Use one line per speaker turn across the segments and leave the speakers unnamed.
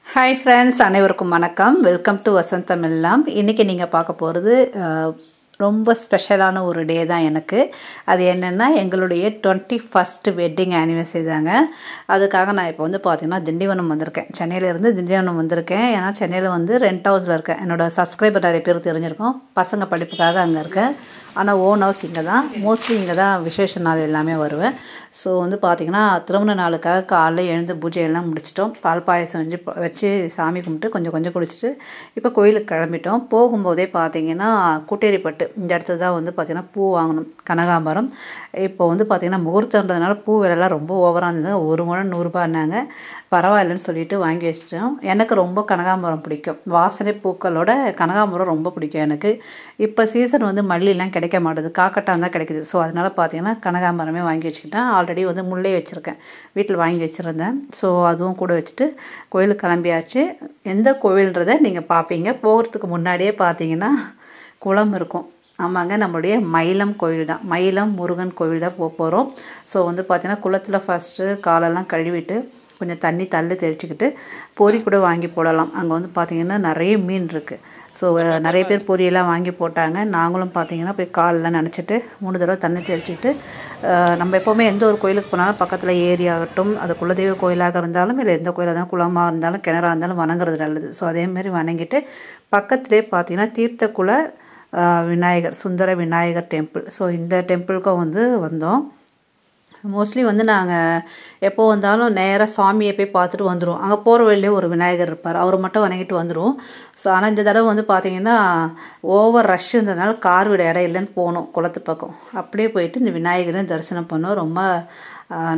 Hi friends, அனைவருக்கும் வணக்கம். Welcome to வசந்தம் எல்லாம். இன்றைக்கி நீங்கள் பார்க்க போகிறது ரொம்ப ஸ்பெஷலான ஒரு டே தான் எனக்கு. அது என்னென்னா எங்களுடைய 21st வெட்டிங் ஆனிவர்சரி தாங்க. அதுக்காக நான் இப்போ வந்து பார்த்திங்கன்னா திண்டிவனம் வந்திருக்கேன். சென்னையிலேருந்து திண்டிவனம் வந்திருக்கேன். ஏன்னா சென்னையில் வந்து ரெண்ட் ஹவுஸில் இருக்கேன். என்னோடய சப்ஸ்கிரைபர் நிறைய பேர் தெரிஞ்சிருக்கோம். பசங்க படிப்புக்காக அங்கே இருக்கேன். ஆனால் ஓன் ஹவுஸ் இங்கே தான். மோஸ்ட்லி இங்கே தான் விசேஷ நாள் எல்லாமே வருவேன். ஸோ வந்து பார்த்திங்கன்னா திருமண நாளுக்காக காலைல எழுந்து பூஜையெல்லாம் முடிச்சிட்டோம். பால் பாயசம் வச்சு சாமி கும்பிட்டு கொஞ்சம் குடிச்சிட்டு இப்போ கோயிலுக்கு கிளம்பிட்டோம். போகும்போதே பார்த்திங்கன்னா கூட்டேரிப்பட்டு இந்த இடத்துல தான் வந்து பார்த்திங்கன்னா பூ வாங்கணும். கனகாம்பரம் இப்போ வந்து பார்த்திங்கன்னா முகூர்த்தன்றதுனால பூ விலைலாம் ரொம்ப ஓவராக இருந்தது. ஒரு முழம் 100 ரூபான்னாங்க. பரவாயில்லன்னு சொல்லிட்டு வாங்கி வச்சிட்டோம். எனக்கு ரொம்ப கனகாம்பரம் பிடிக்கும். வாசனை பூக்களோட கனகாம்பரம் ரொம்ப பிடிக்கும் எனக்கு. இப்போ சீசன் வந்து மல்லிலாம் கிடைக்க மாட்டேது, காக்கட்டான் தான் கிடைக்குது. ஸோ அதனால் பார்த்திங்கன்னா கனகாம்பரமே வாங்கி வச்சுக்கிட்டேன். ஆல்ரெடி வந்து முல்லை வச்சுருக்கேன், வீட்டில் வாங்கி வச்சுருந்தேன். ஸோ அதுவும் கூட வச்சுட்டு கோயிலுக்கு கிளம்பியாச்சு. எந்த கோவில்ன்றதை நீங்கள் பார்ப்பீங்க. போகிறதுக்கு முன்னாடியே பார்த்திங்கன்னா குளம் இருக்கும். ஆமாங்க, நம்மளுடைய மயிலம் கோவில் தான். மயிலம் முருகன் கோவில் தான் போகிறோம். ஸோ வந்து பார்த்திங்கன்னா குளத்தில் ஃபஸ்ட்டு காலெல்லாம் கழுவிட்டு கொஞ்சம் தண்ணி தெளிச்சிக்கிட்டு பொரி கூட வாங்கி போடலாம். அங்கே வந்து பார்த்திங்கன்னா நிறைய மீன் இருக்குது. ஸோ நிறைய பேர் பொரியெல்லாம் வாங்கி போட்டாங்க. நாங்களும் பார்த்திங்கன்னா போய் காலெலாம் நனைச்சிட்டு 3 தடவை தண்ணி தெளிச்சிக்கிட்டு நம்ம எப்போவுமே எந்த ஒரு கோயிலுக்கு போனாலும் பக்கத்தில் ஏரி ஆகட்டும், அது குலதெய்வ கோயிலாக இருந்தாலும் இல்லை எந்த கோயிலாக இருந்தாலும் குளமாக இருந்தாலும் கிணறாக இருந்தாலும் வணங்குறது நல்லது. ஸோ அதேமாரி வணங்கிட்டு பக்கத்துலேயே பார்த்திங்கன்னா தீர்த்தக்குள விநாயகர், சுந்தர விநாயகர் டெம்பிள். ஸோ இந்த டெம்பிளுக்கும் வந்து வந்தோம். மோஸ்ட்லி வந்து நாங்கள் எப்போ வந்தாலும் நேராக சாமியை போய் பார்த்துட்டு வந்துடுவோம். அங்கே போகிற வழியிலே ஒரு விநாயகர் இருப்பார், அவரை மட்டும் வணங்கிட்டு வந்துடுவோம். ஸோ ஆனால் இந்த தடவை வந்து பார்த்திங்கன்னா ஓவர் ரஷ் இருந்ததுனால கார் விட இடம் இல்லைன்னு போனோம் குளத்து பக்கம். அப்படியே போயிட்டு இந்த விநாயகரையும் தரிசனம் பண்ணோம். ரொம்ப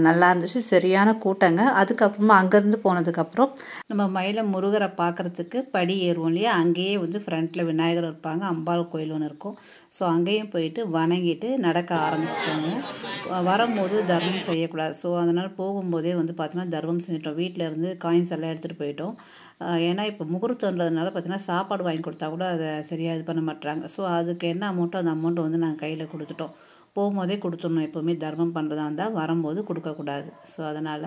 நல்லா இருந்துச்சு. சரியான கூட்டங்க. அதுக்கப்புறமா அங்கேருந்து போனதுக்கப்புறம் நம்ம மயிலம் முருகரை பார்க்குறதுக்கு படி ஏறுவோம் இல்லையா, அங்கேயே வந்து ஃப்ரண்ட்டில் விநாயகர் இருப்பாங்க, அம்பாள் கோயில் ஒன்று இருக்கும். ஸோ அங்கேயும் போயிட்டு வணங்கிட்டு நடக்க ஆரம்பிச்சிட்டாங்க. வரும்போது தர்மம் செய்யக்கூடாது. ஸோ அதனால் போகும்போதே வந்து பார்த்திங்கன்னா தர்மம் செஞ்சிட்டோம். வீட்டில் இருந்து காயின்ஸ் எல்லாம் எடுத்துகிட்டு போயிட்டோம். ஏன்னா இப்போ முகூர்த்தன்றதுனால பார்த்திங்கன்னா சாப்பாடு வாங்கி கொடுத்தா கூட அதை சரியாக இது பண்ண மாட்டுறாங்க. ஸோ அதுக்கு என்ன அமௌண்ட்டோ அந்த அமௌண்ட்டை வந்து நாங்கள் கையில் கொடுத்துட்டோம். போகும்போதே கொடுத்துடணும். எப்போவுமே தர்மம் பண்ணுறதா இருந்தால் வரும்போது கொடுக்கக்கூடாது. ஸோ அதனால்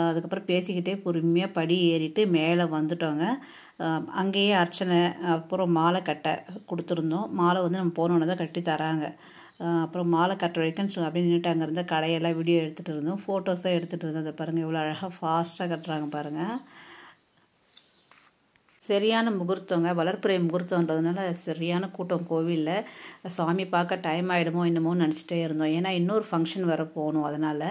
அதுக்கப்புறம் பேசிக்கிட்டே பொறுமையாக படி ஏறிட்டு மேலே வந்துட்டோங்க. அங்கேயே அர்ச்சனை, அப்புறம் மாலை கட்ட கொடுத்துருந்தோம். மாலை வந்து நம்ம போனோன்னே தான் கட்டி தராங்க. அப்புறம் மாலை கட்டுற வரைக்கும் அப்படியே நின்றுட்டு அங்கே இருந்த கடையெல்லாம் வீடியோ எடுத்துகிட்டு இருந்தோம், ஃபோட்டோஸாக எடுத்துகிட்டு இருந்தோம். அதை பாருங்கள் எவ்வளோ அழகாக ஃபாஸ்ட்டாக கட்டுறாங்க பாருங்கள். சரியான முகூர்த்தங்க, வளர்ப்புறை முகூர்த்தன்றதுனால சரியான கூட்டம் கோவிலில். சாமி பார்க்க டைம் ஆகிடுமோ என்னமோன்னு நினச்சிட்டே இருந்தோம். ஏன்னா இன்னொரு ஃபங்க்ஷன் வர போகணும். அதனால்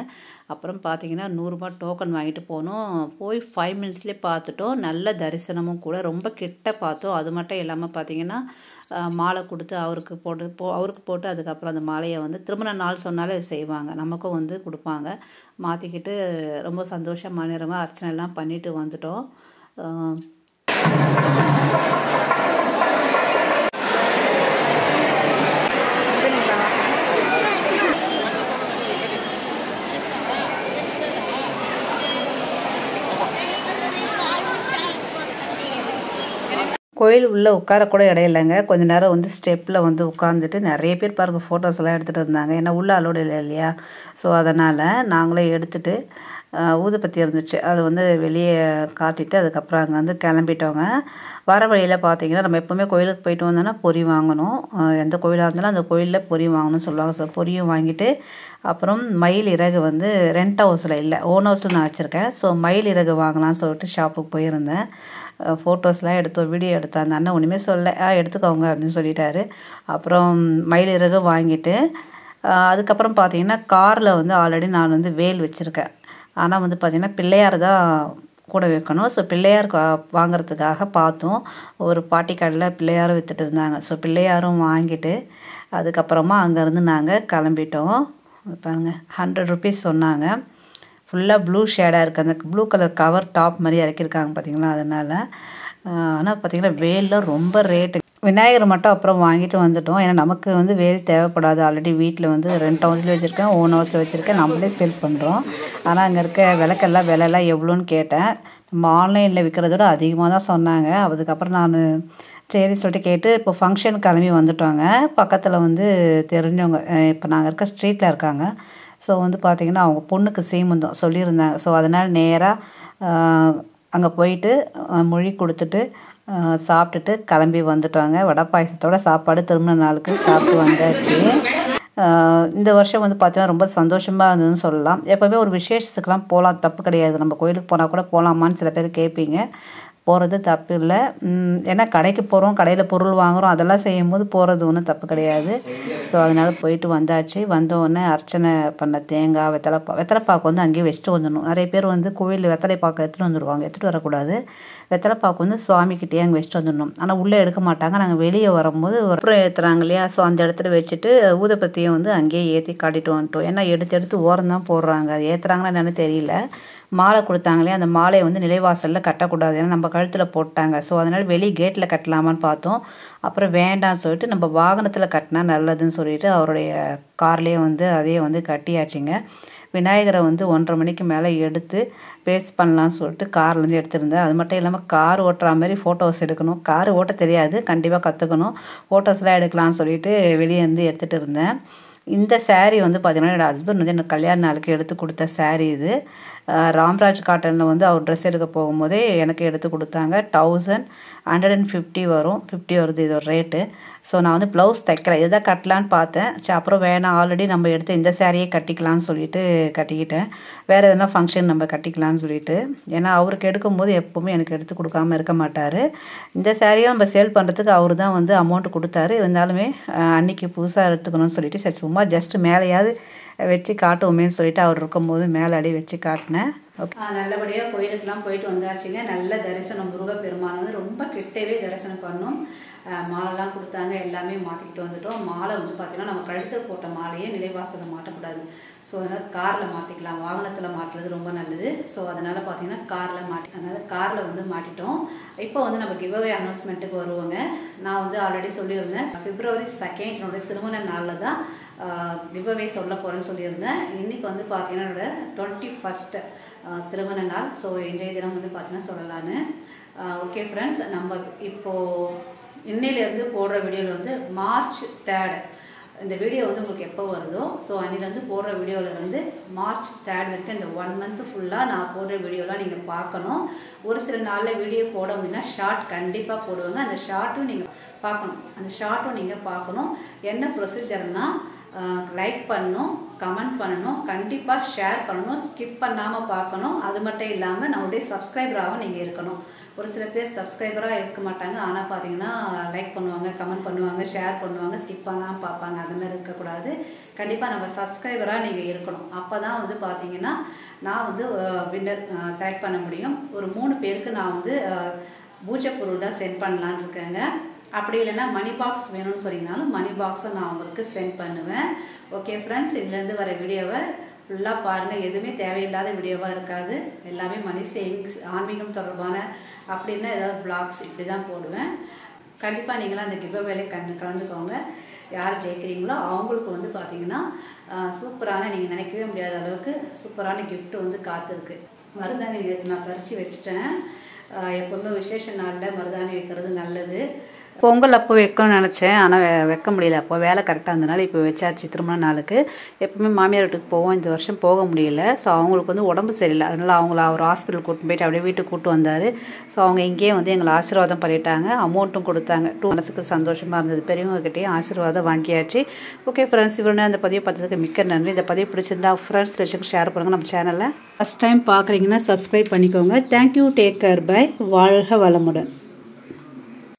அப்புறம் பார்த்திங்கன்னா 100 ரூபா டோக்கன் வாங்கிட்டு போனோம். போய் 5 மினிட்ஸ்லேயே பார்த்துட்டோம். நல்ல தரிசனமும் கூட, ரொம்ப கிட்ட பார்த்தோம். அது மட்டும் இல்லாமல் பார்த்திங்கன்னா மாலை கொடுத்து அவருக்கு போட்டு அதுக்கப்புறம் அந்த மாலையை வந்து திருமண நாள் சொன்னாலே செய்வாங்க, நமக்கும் வந்து கொடுப்பாங்க. மாற்றிக்கிட்டு ரொம்ப சந்தோஷமான நேரமாக அர்ச்சனை எல்லாம் பண்ணிவிட்டு வந்துட்டோம். கோயில் உள்ளே உட்காரக்கூட இடம் இல்லைங்க. கொஞ்சம் நேரம் வந்து ஸ்டெப்பில் வந்து உட்காந்துட்டு நிறைய பேர் பாருங்கள் ஃபோட்டோஸ் எல்லாம் எடுத்துகிட்டு இருந்தாங்க. ஏன்னா உள்ளே அலோடு இல்லை இல்லையா. ஸோ அதனால் நாங்களே எடுத்துகிட்டு ஊதுபத்தி இருந்துச்சு, அது வந்து வெளியே காட்டிட்டு அதுக்கப்புறம் அங்கே வந்து கிளம்பிட்டோங்க. வர வழியில் பார்த்திங்கன்னா நம்ம எப்போவுமே கோயிலுக்கு போயிட்டு வந்தோன்னா பொரி வாங்கணும். எந்த கோயிலாக இருந்தாலும் அந்த கோயிலில் பொரி வாங்கணும்னு சொல்லுவாங்க. ஸோ பொரியும் வாங்கிட்டு அப்புறம் மயில் இறகு வந்து ரெண்ட் ஹவுஸில் இல்லை, ஓன் ஹவுஸில் நான் வச்சுருக்கேன். ஸோ மயில் இறகு வாங்கலாம்னு சொல்லிட்டு ஷாப்புக்கு போயிருந்தேன். ஃபோட்டோஸ்லாம் எடுத்தோம், வீடியோ எடுத்தேன். அந்த அண்ணன் ஒன்றுமே சொல்ல, எடுத்துக்கோங்க அப்படின்னு சொல்லிட்டாரு. அப்புறம் மயில் இறகு வாங்கிட்டு அதுக்கப்புறம் பார்த்திங்கன்னா காரில் வந்து ஆல்ரெடி நான் வந்து வேல் வச்சுருக்கேன். ஆனால் வந்து பார்த்திங்கன்னா பிள்ளையார் தான் கூட வைக்கணும். ஸோ பிள்ளையார் வாங்கிறதுக்காக பார்த்தோம். ஒரு பாட்டி கடையில் பிள்ளையாரும் விற்றுட்டு இருந்தாங்க. ஸோ பிள்ளையாரும் வாங்கிட்டு அதுக்கப்புறமா அங்கேருந்து நாங்கள் கிளம்பிட்டோம். பாருங்கள் 100 ருபீஸ் சொன்னாங்க. ஃபுல்லாக ப்ளூ ஷேடாக இருக்குது. அந்த ப்ளூ கலர் கவர் டாப் மாதிரி இறக்கியிருக்காங்க பார்த்திங்களா, அதனால். ஆனால் பார்த்திங்கன்னா வேல்லாம் ரொம்ப ரேட்டு. விநாயகர் மட்டும் அப்புறம் வாங்கிட்டு வந்துட்டோம். ஏன்னா நமக்கு வந்து வேல் தேவைப்படாது. ஆல்ரெடி வீட்டில் வந்து ரெண்ட் ஹவுஸில் வச்சுருக்கேன், ஓன் ஹவுஸில் வச்சுருக்கேன், நம்மளே சேல் பண்ணுறோம். ஆனால் அங்கே இருக்க விலையெல்லாம் எவ்வளோன்னு கேட்டேன். நம்ம ஆன்லைனில் விற்கிறதோட அதிகமாக தான் சொன்னாங்க. அதுக்கப்புறம் நான் சரி சொல்லிட்டு கேட்டு இப்போ ஃபங்க்ஷன் கிளம்பி வந்துட்டோங்க. பக்கத்தில் வந்து தெரிஞ்சவங்க இப்போ நாங்கள் இருக்க ஸ்ட்ரீட்டில் இருக்காங்க. ஸோ வந்து பார்த்திங்கன்னா அவங்க பொண்ணுக்கு சீமந்தம் சொல்லியிருந்தாங்க. ஸோ அதனால் நேராக அங்கே போயிட்டு மொழி கொடுத்துட்டு சாப்பிட்டுட்டு கிளம்பி வந்துட்டாங்க. வடை பாயசத்தோட சாப்பாடு திருமண நாளுக்கு சாப்பிட்டு வந்தாச்சு. இந்த வருஷம் வந்து பார்த்தீங்கன்னா ரொம்ப சந்தோஷமாக இருந்ததுன்னு சொல்லலாம். எப்போவுமே ஒரு விசேஷத்துக்கெலாம் போகலாம், தப்பு கிடையாது. நம்ம கோயிலுக்கு போனால் கூட போகலாமான்னு சில பேர் கேட்பீங்க. போகிறது தப்பு இல்லை. ஏன்னா கடைக்கு போகிறோம், கடையில் பொருள் வாங்குகிறோம், அதெல்லாம் செய்யும்போது போகிறது ஒன்றும் தப்பு கிடையாது. ஸோ அதனால் போயிட்டு வந்தாச்சு. வந்தோடனே அர்ச்சனை பண்ண தேங்காய் வெத்தலைப்பாக்கு வந்து அங்கேயே வச்சுட்டு வந்துடணும். நிறைய பேர் வந்து கோவிலில் வெத்தலைப்பாக்கு எடுத்துகிட்டு வந்துடுவாங்க. எடுத்துகிட்டு வரக்கூடாது. வெத்தலைப்பாக்கு வந்து சுவாமிக்கிட்டே அங்கே வச்சுட்டு வந்துடணும். ஆனால் உள்ளே எடுக்க மாட்டாங்க. நாங்கள் வெளியே வரும்போது ஒரு அப்புறம் ஏற்றுறாங்க இல்லையா, ஸோ அந்த இடத்துல வச்சுட்டு ஊதுபத்தியை வந்து அங்கேயே ஏற்றி காட்டிட்டு வந்துட்டோம். ஏன்னா எடுத்து ஓரம் தான் போடுறாங்க. அது ஏற்றுறாங்களா என்னன்னு தெரியல. மாலை கொடுத்தாங்களே, அந்த மாலையை வந்து நிலைவாசலில் கட்டக்கூடாது, ஏன்னா நம்ம கழுத்தில் போட்டாங்க. ஸோ அதனால் வெளி கேட்டில் கட்டலாமான்னு பார்த்தோம். அப்புறம் வேண்டாம்னு சொல்லிட்டு நம்ம வாகனத்தில் கட்டினா நல்லதுன்னு சொல்லிட்டு அவருடைய கார்லேயே வந்து அதையே வந்து கட்டியாச்சுங்க. விநாயகரை வந்து 1:30 மணிக்கு மேலே எடுத்து பேஸ்ட் பண்ணலான்னு சொல்லிட்டு கார்லேருந்து எடுத்துருந்தேன். அது மட்டும் இல்லாமல் கார் ஓட்டுற மாதிரி ஃபோட்டோஸ் எடுக்கணும். கார் ஓட்ட தெரியாது, கண்டிப்பாக கற்றுக்கணும். ஃபோட்டோஸ்லாம் எடுக்கலாம்னு சொல்லிட்டு வெளியே இருந்து எடுத்துகிட்டு இருந்தேன். இந்த சாரீ வந்து பார்த்திங்கன்னா என்னோடய ஹஸ்பண்ட் வந்து எனக்கு கல்யாண நாளுக்கு எடுத்து கொடுத்த சாரீ இது. ராம்ராஜ் காட்டனில் வந்து அவர் ட்ரெஸ் எடுக்க போகும்போதே எனக்கு எடுத்து கொடுத்தாங்க. 1150 வரும், 50 வருது இதோட ரேட்டு. ஸோ நான் வந்து ப்ளவுஸ் தைக்கல, இதுதான் கட்டலான்னு பார்த்தேன். சரி அப்புறம் வேணாம், ஆல்ரெடி நம்ம எடுத்து இந்த சாரியே கட்டிக்கலான்னு சொல்லிட்டு கட்டிக்கிட்டேன். வேறு எதனா ஃபங்க்ஷன் நம்ம கட்டிக்கலான்னு சொல்லிட்டு. ஏன்னா அவருக்கு எடுக்கும்போது எப்போவுமே எனக்கு எடுத்து கொடுக்காமல் இருக்க மாட்டார். இந்த சாரியும் நம்ம சேல் பண்ணுறதுக்கு அவர் தான் வந்து அமௌண்ட் கொடுத்தாரு. இருந்தாலுமே அன்றைக்கி புதுசாக எடுத்துக்கணும்னு சொல்லிட்டு சரி சும்மா ஜஸ்ட்டு மேலேயாவது வச்சு காட்டுவோமேன்னு சொல்லிட்டு அவர் இருக்கும்போது மேலே அடி வச்சு காட்டினேன். நல்லபடியாக கோயிலுக்கெலாம் போயிட்டு வந்தாச்சுங்க. நல்ல தரிசனம். முருகப்பெருமான் வந்து ரொம்ப கிட்டவே தரிசனம் பண்ணோம். மாலைலாம் கொடுத்தாங்க, எல்லாமே மாற்றிக்கிட்டு வந்துட்டோம். மாலை வந்து பார்த்திங்கன்னா நம்ம கழுத்தில் போட்ட மாலையே நிலைவாசலில் மாட்டக்கூடாது. ஸோ அதனால் காரில் மாற்றிக்கலாம், வாகனத்தில் மாட்டுறது ரொம்ப நல்லது. ஸோ அதனால் பார்த்திங்கன்னா காரில் வந்து மாட்டிட்டோம். இப்போ வந்து நம்ம கிவ்அவே அனௌன்ஸ்மெண்ட்டுக்கு வருவோங்க. நான் வந்து ஆல்ரெடி சொல்லியிருந்தேன், February 2 என்னோடய திருமண நாளில் தான் கிவ்அவே சொல்ல போகிறேன்னு சொல்லியிருந்தேன். இன்றைக்கி வந்து பார்த்திங்கன்னா என்னோட 21st திருமண நாள். ஸோ இன்றைய தினம் வந்து பார்த்திங்கன்னா சொல்லலான்னு. ஓகே ஃப்ரெண்ட்ஸ், நம்ம இப்போது இன்னையிலேருந்து போடுற வீடியோவில் வந்து March 3 இந்த வீடியோ வந்து உங்களுக்கு எப்போ வருதோ, ஸோ அன்னிலேருந்து போடுற வீடியோவில் வந்து March 3 வரைக்கும் இந்த 1 month ஃபுல்லாக நான் போடுற வீடியோலாம் நீங்கள் பார்க்கணும். ஒரு சில நாளில் வீடியோ போட முடியும்னா ஷார்ட் கண்டிப்பாக போடுவாங்க. அந்த ஷார்ட்டும் நீங்கள் பார்க்கணும். என்ன ப்ரொசீஜர்னால் லைக் பண்ணணும், கமெண்ட் பண்ணணும், கண்டிப்பாக ஷேர் பண்ணணும், ஸ்கிப் பண்ணாமல் பார்க்கணும். அது மட்டும் இல்லாமல் நம்மளுடைய சப்ஸ்கிரைபராகவும் நீங்கள் இருக்கணும். ஒரு சில பேர் சப்ஸ்கிரைபராக இருக்க மாட்டாங்க, ஆனால் பார்த்தீங்கன்னா லைக் பண்ணுவாங்க, கமெண்ட் பண்ணுவாங்க, ஷேர் பண்ணுவாங்க, ஸ்கிப் பண்ணாமல் பார்ப்பாங்க. அந்த மாதிரி இருக்கக்கூடாது. கண்டிப்பாக நம்ம சப்ஸ்கிரைபராக நீங்கள் இருக்கணும். அப்போ தான் வந்து பார்த்தீங்கன்னா நான் வந்து வின்னர் செலக்ட் பண்ண முடியும். ஒரு 3 பேருக்கு நான் வந்து பூஜை பொருள் தான் சென்ட் பண்ணலான்னு இருக்கேங்க. அப்படி இல்லைன்னா மணி பாக்ஸ் வேணும்னு சொன்னீங்கனாலும் மணி பாக்ஸை நான் உங்களுக்கு சென்ட் பண்ணுவேன். ஓகே ஃப்ரெண்ட்ஸ், இதுலேருந்து வர வீடியோவை ஃபுல்லாக பாருங்கள். எதுவுமே தேவையில்லாத வீடியோவாக இருக்காது. எல்லாமே மணி சேவிங்ஸ், ஆன்மீகம் தொடர்பான அப்படின்னா ஏதாவது பிளாக்ஸ் இப்படி தான் போடுவேன். கண்டிப்பாக நீங்களாம் அந்த கிவ்அவேல கலந்துக்கோங்க. யார் ஜெயிக்கிறீங்களோ அவங்களுக்கு வந்து பார்த்திங்கன்னா சூப்பரான, நீங்கள் நினைக்கவே முடியாத அளவுக்கு சூப்பரான கிஃப்ட் வந்து காத்திருக்கு. மருதாணி நான் பறித்து வச்சுட்டேன். எப்போவுமே விசேஷ நாளில் மருதாணி வைக்கிறது நல்லது. பொங்கல் அப்போ வைக்கணும்னு நினச்சேன், ஆனால் வைக்க முடியல. அப்போ வேலை கரெக்டாக இருந்தனால இப்போ வச்சாச்சு திருமண நாளுக்கு. எப்பவுமே மாமியார் வீட்டுக்கு போவோம், இந்த வருஷம் போக முடியல. ஸோ அவங்களுக்கு வந்து உடம்பு சரியில்லை, அதனால் அவங்கள ஒரு ஹாஸ்பிட்டல் கூட்டிட்டு போயிட்டு அப்படியே வீட்டுக்கு கூப்பிட்டு வந்தார். ஸோ அவங்க இங்கேயே வந்து எங்களை ஆசீர்வாதம் பண்ணிட்டாங்க, அமௌண்ட்டும் கொடுத்தாங்க. மனசுக்கு சந்தோஷமாக இருந்தது. பெரியவங்ககிட்டேயும் ஆசீர்வாதம் வாங்கியாச்சு. ஓகே ஃப்ரெண்ட்ஸ், இவ்வளோ அந்த பதிவு பார்த்ததுக்கு மிக்க நன்றி. இந்த பதிவு பிடிச்சிருந்தா ஃப்ரெண்ட்ஸ் ரிலேஷனுக்கு ஷேர் பண்ணுங்கள். நம்ம சேனலில் ஃபஸ்ட் டைம் பார்க்குறீங்கன்னா சப்ஸ்கிரைப் பண்ணிக்கோங்க. Thank you, take care, bye. வாழ்க வளமுடன்.